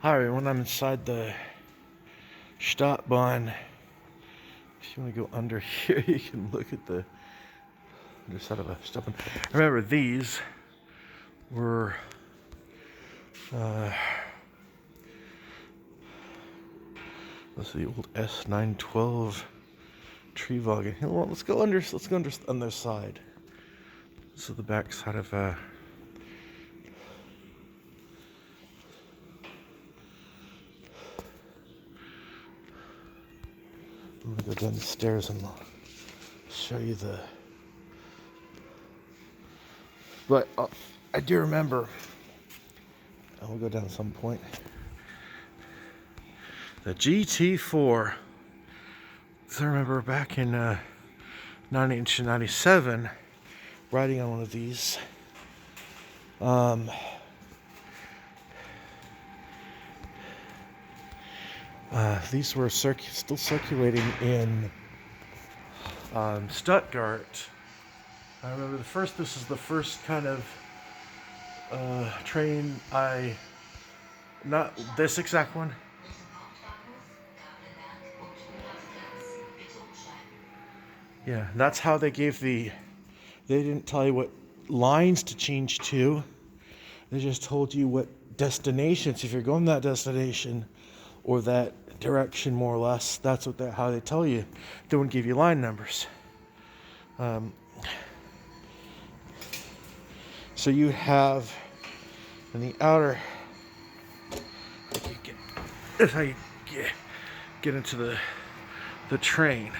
Hi everyone, I'm inside the Stadtbahn. If you want to go under here, you can look at the underside of a Stadtbahn. Remember, these were that's the old S912 Triebwagen. Well, let's go under on their side. This is the back side of I'm gonna go down the stairs and show you the. But I do remember. I will go down at some point. The GT4. So I remember back in 1997, riding on one of these. These were still circulating in Stuttgart. I remember this is the first kind of train not this exact one. Yeah, that's how they they didn't tell you what lines to change to. They just told you what destinations, if you're going that destination or that direction more or less, that's how they tell you. They wouldn't give you line numbers. So you have in the outer, that's how you get into the train.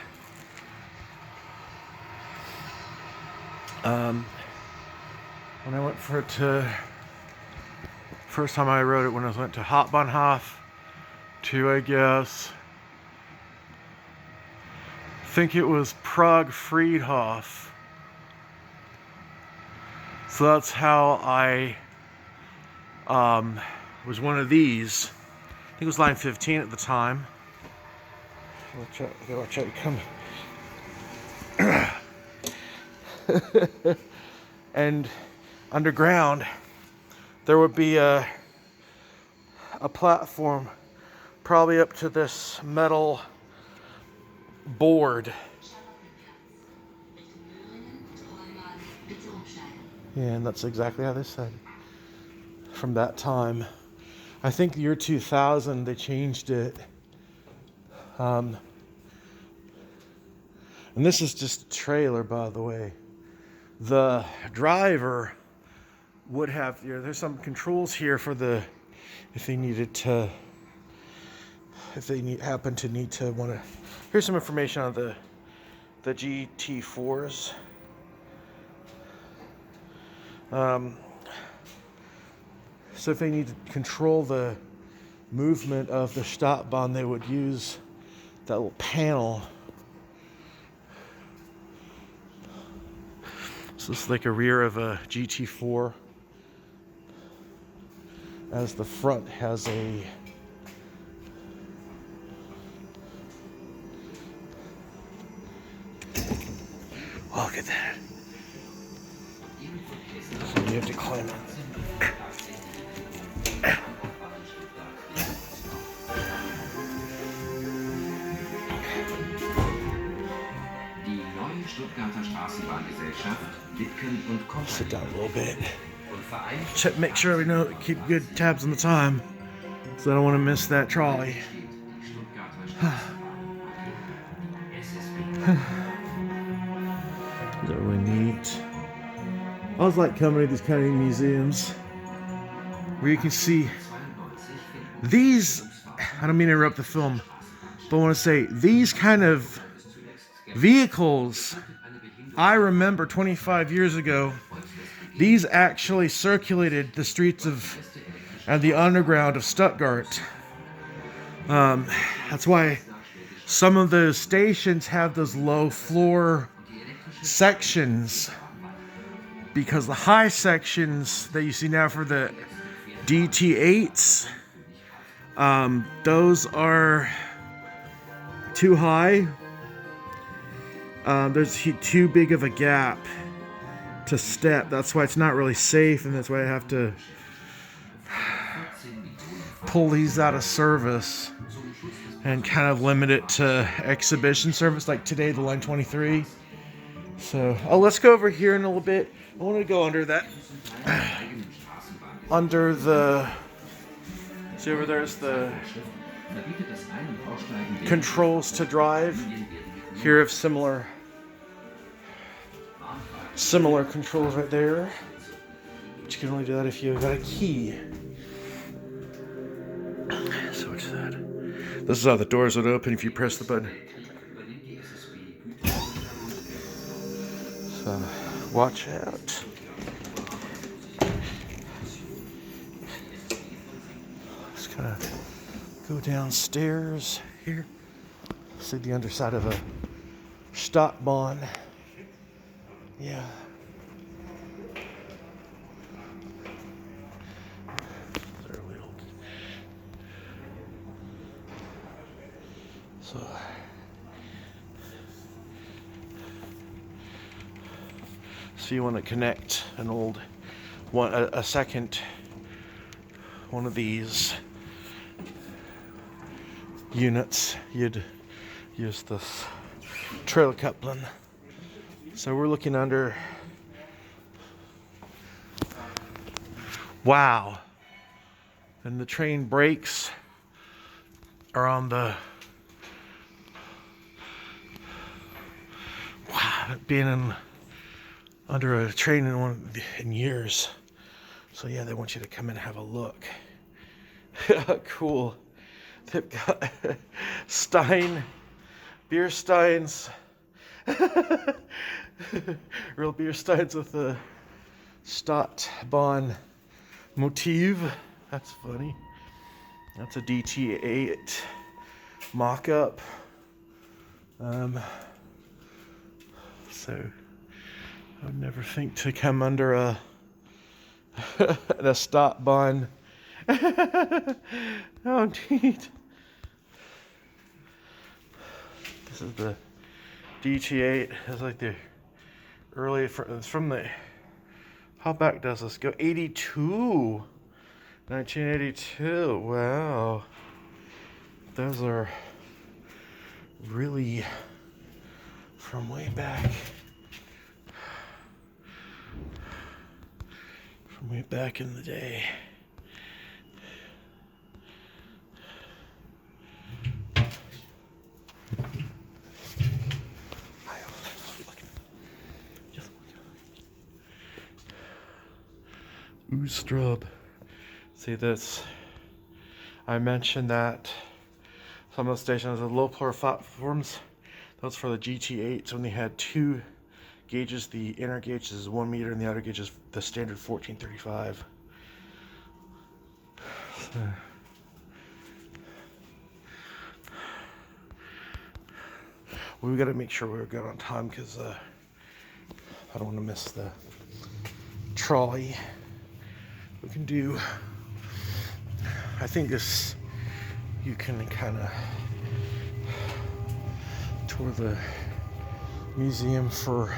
When I went first time I rode it when I went to Hauptbahnhof to, I think it was Prague Friedhof. So that's how I was one of these. I think it was line 15 at the time. Watch out, you come. And underground there would be a platform probably up to this metal board. Yeah, and that's exactly how they said from that time. I think the year 2000 they changed it. And this is just a trailer, by the way. The driver would have, there's some controls here for if they happen to need to want to. Here's some information on the GT4s. So if they need to control the movement of the Stadtbahn, they would use that little panel. So this is like a rear of a GT4, as the front has a look at that. So you have to climb it. Die neue Stuttgarter Straßenbahngesellschaft Witken und Company. Sit down a little bit. Make sure we keep good tabs on the time, so I don't want to miss that trolley. These are really neat. I always like coming to these kind of museums where you can see these. I don't mean to interrupt the film, but I want to say these kind of vehicles. I remember 25 years ago, these actually circulated the streets and the underground of Stuttgart. That's why some of the stations have those low floor sections, because the high sections that you see now for the DT8s, those are too high. There's too big of a gap to step. That's why it's not really safe, and that's why I have to pull these out of service and kind of limit it to exhibition service, like today, the line 23. So, let's go over here in a little bit. I want to go under that, under the, see over there's the controls to drive. Here have similar controls right there. But you can only do that if you've got a key. So what's that? This is how the doors would open if you press the button. So watch out. Let's kind of go downstairs here. See the underside of a Stadtbahn. Yeah. So you want to connect an old one, a second one of these units. You'd use this trailer coupling. So we're looking under. Wow. And the train brakes are on the. Wow, being under a train in years. So yeah, they want you to come in and have a look. Cool. They've got beer steins. Real beer steins with the Stadtbahn motif. That's funny. That's a DT8 mock-up. So I would never think to come under a Stadtbahn. Oh, neat. This is the DT8. It's like the early, it's from the, how back does this go? 82. 1982. Wow. Those are really from way back. From way back in the day. Oostrub. See this? I mentioned that some of the stations have low platforms. That's for the GT8s when they had two gauges. The inner gauge is 1 meter and the outer gauge is the standard 1435. So. We got to make sure we're good on time because I don't want to miss the trolley. We can do, I think this, you can kind of tour the museum for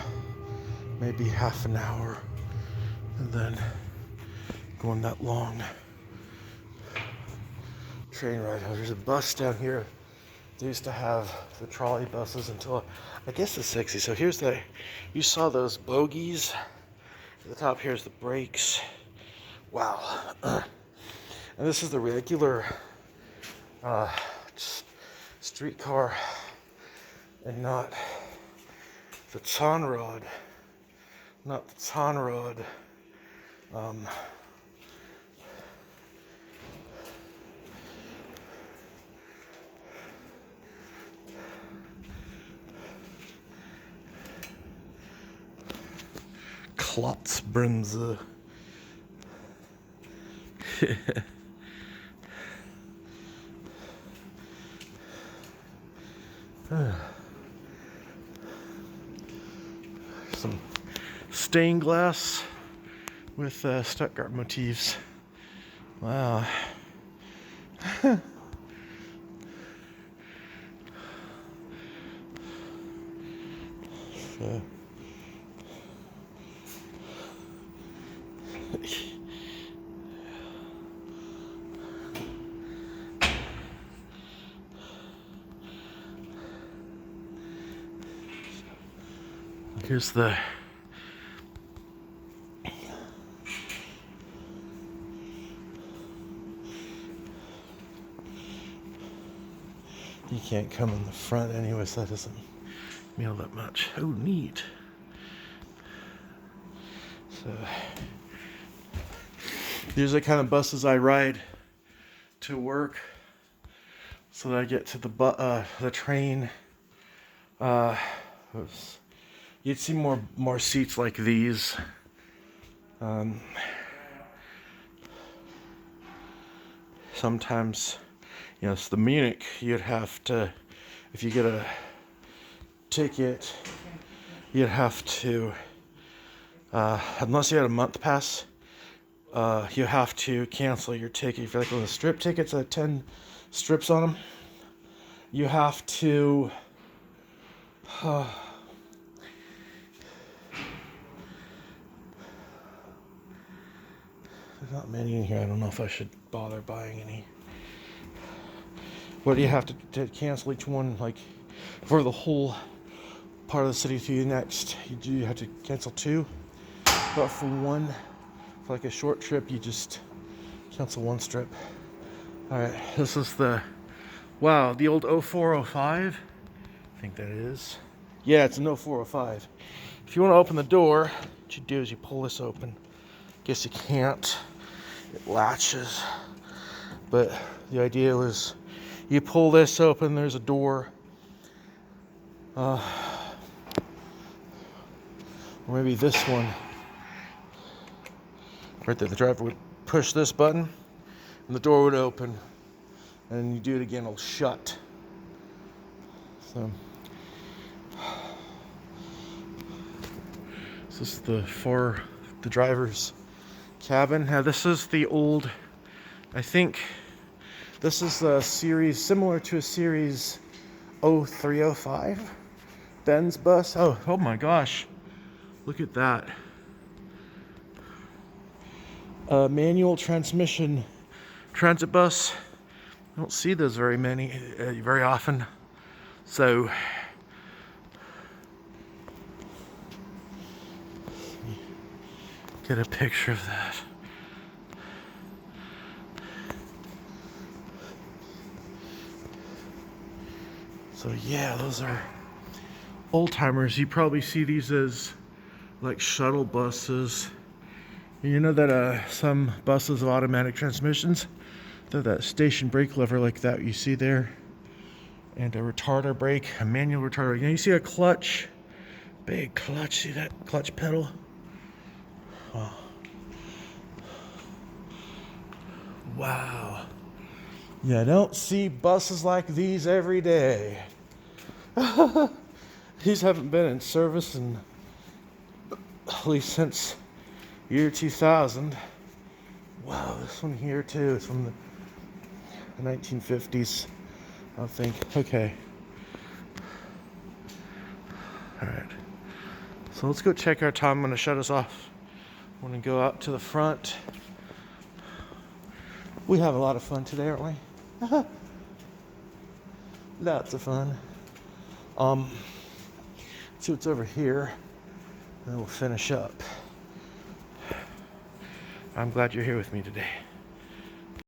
maybe half an hour and then go on that long train ride. There's a bus down here. They used to have the trolley buses until I guess the 60s. So here's the, you saw those bogies. At the top here's the brakes. Wow. And this is the regular streetcar and not the Zahnrad. Not the Zahnrad. Klotzbremse. Some stained glass with Stuttgart motifs. Wow. So. Here's the you can't come in the front anyway, so that doesn't mean all that much. Oh, neat. So these are the kind of buses I ride to work, so that I get to the train. You'd see more seats like these. Sometimes, you know, it's the Munich. You'd have to, if you get a ticket, you'd have to, unless you had a month pass, you have to cancel your ticket. If you're like on the strip tickets that 10 strips on them, you have to there's not many in here. I don't know if I should bother buying any. But you have to cancel each one, like for the whole part of the city to the next. You have to cancel 2. But for one, for like a short trip, you just cancel 1 strip. Alright, this is the old 0405. I think that is. Yeah, it's an 0405. If you want to open the door, what you do is you pull this open. Guess you can't. It latches. But the idea was you pull this open, there's a door. Or maybe this one. Right there, the driver would push this button and the door would open. And you do it again, it'll shut. So this is the driver's cabin. Now this is the old, I think this is a series similar to a series 0305 Benz bus. Oh my gosh, look at that. Manual transmission transit bus. I don't see those very often. So get a picture of that. So yeah, those are old timers. You probably see these as like shuttle buses. You know that some buses have automatic transmissions. They're that station brake lever like that you see there, and a retarder brake, a manual retarder. You know, you see a clutch, big clutch. See that clutch pedal? Oh. Wow. Yeah, I don't see buses like these every day. These haven't been in service in at least since year 2000. Wow, this one here too is from the 1950s, I think. Okay. Alright. So let's go check our time. I'm going to shut us off. I'm going to go out to the front. We have a lot of fun today, aren't we? Lots of fun. See what's over here, and then we'll finish up. I'm glad you're here with me today.